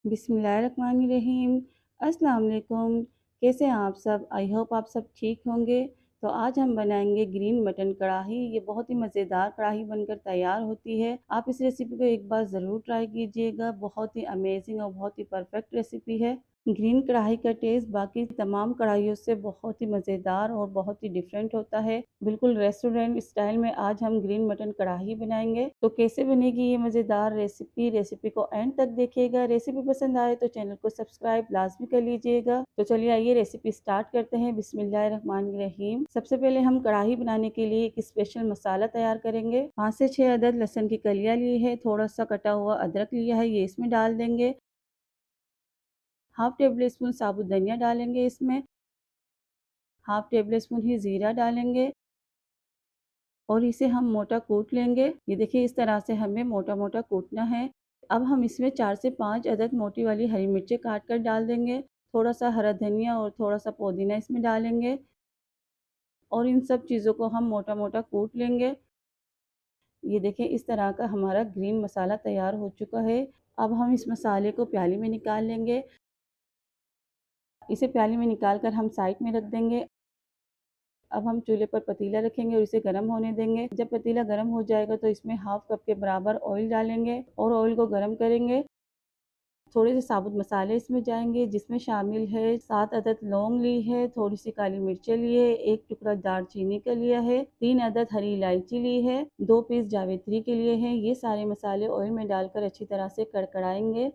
बिस्मिल्लाहिर्रहमानिर्रहीम। अस्सलाम वालेकुम। कैसे हैं आप सब? आई होप आप सब ठीक होंगे। तो आज हम बनाएंगे ग्रीन मटन कढ़ाई। ये बहुत ही मज़ेदार कढ़ाई बनकर तैयार होती है। आप इस रेसिपी को एक बार ज़रूर ट्राई कीजिएगा। बहुत ही अमेजिंग और बहुत ही परफेक्ट रेसिपी है। ग्रीन कढ़ाई का टेस्ट बाकी तमाम कढ़ाइयों से बहुत ही मज़ेदार और बहुत ही डिफरेंट होता है। बिल्कुल रेस्टोरेंट स्टाइल में आज हम ग्रीन मटन कढ़ाई बनाएंगे। तो कैसे बनेगी ये मज़ेदार रेसिपी को एंड तक देखिएगा। रेसिपी पसंद आए तो चैनल को सब्सक्राइब लाजमी कर लीजिएगा। तो चलिए आइए रेसिपी स्टार्ट करते हैं। बिस्मिल्लाहिर्रहमानिर्रहीम। सबसे पहले हम कढ़ाई बनाने के लिए एक स्पेशल मसाला तैयार करेंगे। 5 से 6 अदद लहसुन की कलियां ली है। थोड़ा सा कटा हुआ अदरक लिया है, ये इसमें डाल देंगे। हाफ टेबल स्पून साबुत धनिया डालेंगे इसमें। हाफ टेबल स्पून ही ज़ीरा डालेंगे और इसे हम मोटा कूट लेंगे। ये देखिए इस तरह से हमें मोटा मोटा कूटना है। अब हम इसमें 4 से 5 अदद मोटी वाली हरी मिर्चें काट कर डाल देंगे। थोड़ा सा हरा धनिया और थोड़ा सा पुदीना इसमें डालेंगे और इन सब चीज़ों को हम मोटा मोटा कूट लेंगे। ये देखिए इस तरह का हमारा ग्रीन मसाला तैयार हो चुका है। अब हम इस मसाले को प्याली में निकाल लेंगे। इसे प्याली में निकाल कर हम साइड में रख देंगे। अब हम चूल्हे पर पतीला रखेंगे और इसे गर्म होने देंगे। जब पतीला गर्म हो जाएगा तो इसमें हाफ कप के बराबर ऑयल डालेंगे और ऑयल को गर्म करेंगे। थोड़े से साबुत मसाले इसमें जाएंगे, जिसमें शामिल है 7 अदद लौंग ली है, थोड़ी सी काली मिर्चें ली है, एक टुकड़ा दालचीनी का लिया है, 3 अदद हरी इलायची ली है, 2 पीस जावित्री के लिए हैं। ये सारे मसाले ऑयल में डालकर अच्छी तरह से कड़कड़ाएंगे।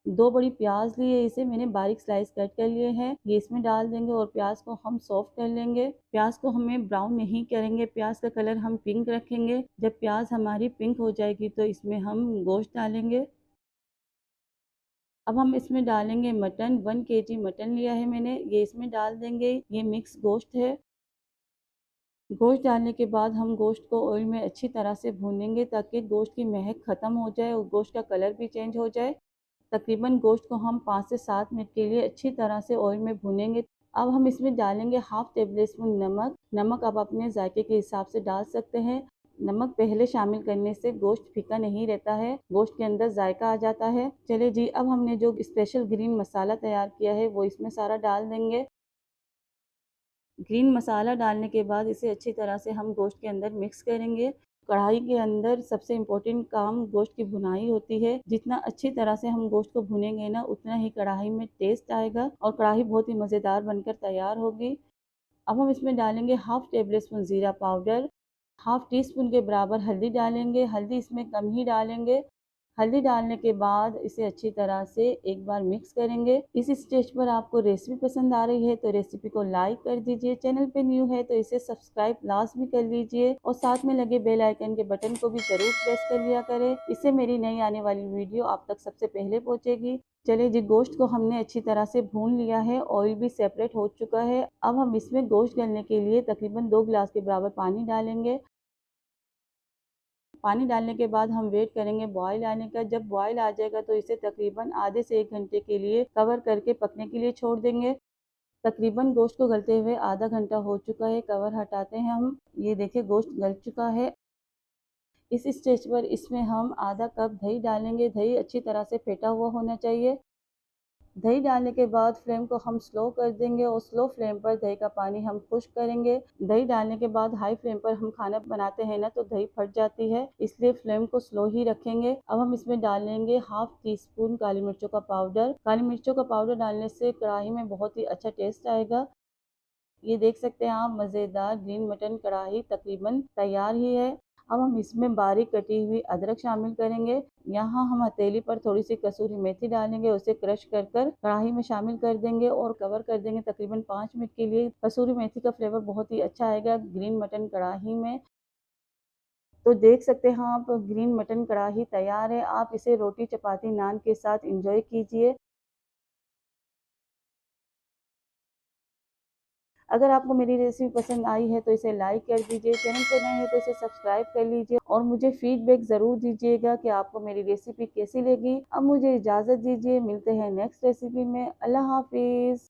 2 बड़ी प्याज ली है, इसे मैंने बारीक स्लाइस कट कर लिए हैं, ये इसमें डाल देंगे और प्याज को हम सॉफ्ट कर लेंगे। प्याज को हमें ब्राउन नहीं करेंगे, प्याज का कलर हम पिंक रखेंगे। जब प्याज हमारी पिंक हो जाएगी तो इसमें हम गोश्त डालेंगे। अब हम इसमें डालेंगे मटन। 1 केजी मटन लिया है मैंने, ये इसमें डाल देंगे। ये मिक्स गोश्त है। गोश्त डालने के बाद हम गोश्त को ऑयल में अच्छी तरह से भूनेंगे ताकि गोश्त की महक ख़त्म हो जाए और गोश्त का कलर भी चेंज हो जाए। तकरीबन गोश्त को हम 5 से 7 मिनट के लिए अच्छी तरह से ऑयल में भूनेंगे। अब हम इसमें डालेंगे हाफ टेबल स्पून नमक। नमक आप अपने जायके के हिसाब से डाल सकते हैं। नमक पहले शामिल करने से गोश्त फीका नहीं रहता है, गोश्त के अंदर जायका आ जाता है। चले जी, अब हमने जो स्पेशल ग्रीन मसाला तैयार किया है वो इसमें सारा डाल देंगे। ग्रीन मसाला डालने के बाद इसे अच्छी तरह से हम गोश्त के अंदर मिक्स करेंगे। कढ़ाई के अंदर सबसे इम्पोर्टेंट काम गोश्त की भुनाई होती है। जितना अच्छी तरह से हम गोश्त को भुनेंगे ना, उतना ही कढ़ाई में टेस्ट आएगा और कढ़ाई बहुत ही मज़ेदार बनकर तैयार होगी। अब हम इसमें डालेंगे हाफ टेबल स्पून ज़ीरा पाउडर, हाफ टी स्पून के बराबर हल्दी डालेंगे। हल्दी इसमें कम ही डालेंगे। हल्दी डालने के बाद इसे अच्छी तरह से एक बार मिक्स करेंगे। इस स्टेज पर आपको रेसिपी पसंद आ रही है तो रेसिपी को लाइक कर दीजिए। चैनल पे न्यू है तो इसे सब्सक्राइब लाजमी कर लीजिए और साथ में लगे बेल आइकन के बटन को भी जरूर प्रेस कर लिया करें। इससे मेरी नई आने वाली वीडियो आप तक सबसे पहले पहुंचेगी। चलिए जी, गोश्त को हमने अच्छी तरह से भून लिया है, ऑयल भी सेपरेट हो चुका है। अब हम इसमें गोश्त गलने के लिए तकरीबन 2 गिलास के बराबर पानी डालेंगे। पानी डालने के बाद हम वेट करेंगे बॉयल आने का। जब बॉयल आ जाएगा तो इसे तकरीबन आधे से 1 घंटे के लिए कवर करके पकने के लिए छोड़ देंगे। तकरीबन गोश्त को गलते हुए आधा घंटा हो चुका है। कवर हटाते हैं हम। ये देखिए गोश्त गल चुका है। इस स्टेज पर इसमें हम आधा कप दही डालेंगे। दही अच्छी तरह से फेंटा हुआ होना चाहिए। दही डालने के बाद फ्लेम को हम स्लो कर देंगे और स्लो फ्लेम पर दही का पानी हम खुश्क करेंगे। दही डालने के बाद हाई फ्लेम पर हम खाना बनाते हैं ना तो दही फट जाती है, इसलिए फ्लेम को स्लो ही रखेंगे। अब हम इसमें डालेंगे हाफ टी स्पून काली मिर्चों का पाउडर। काली मिर्चों का पाउडर डालने से कढ़ाई में बहुत ही अच्छा टेस्ट आएगा। ये देख सकते हैं आप, मज़ेदार ग्रीन मटन कढ़ाई तकरीबन तैयार ही है। अब हम इसमें बारीक कटी हुई अदरक शामिल करेंगे। यहाँ हम हथेली पर थोड़ी सी कसूरी मेथी डालेंगे, उसे क्रश कर कर कढ़ाई में शामिल कर देंगे और कवर कर देंगे तकरीबन 5 मिनट के लिए। कसूरी मेथी का फ्लेवर बहुत ही अच्छा आएगा ग्रीन मटन कढ़ाई में। तो देख सकते हैं आप, ग्रीन मटन कढ़ाई तैयार है। आप इसे रोटी चपाती नान के साथ इंजॉय कीजिए। अगर आपको मेरी रेसिपी पसंद आई है तो इसे लाइक कर दीजिए। चैनल पर नए हैं तो इसे सब्सक्राइब कर लीजिए और मुझे फीडबैक ज़रूर दीजिएगा कि आपको मेरी रेसिपी कैसी लगी। अब मुझे इजाज़त दीजिए, मिलते हैं नेक्स्ट रेसिपी में। अल्लाह हाफिज़।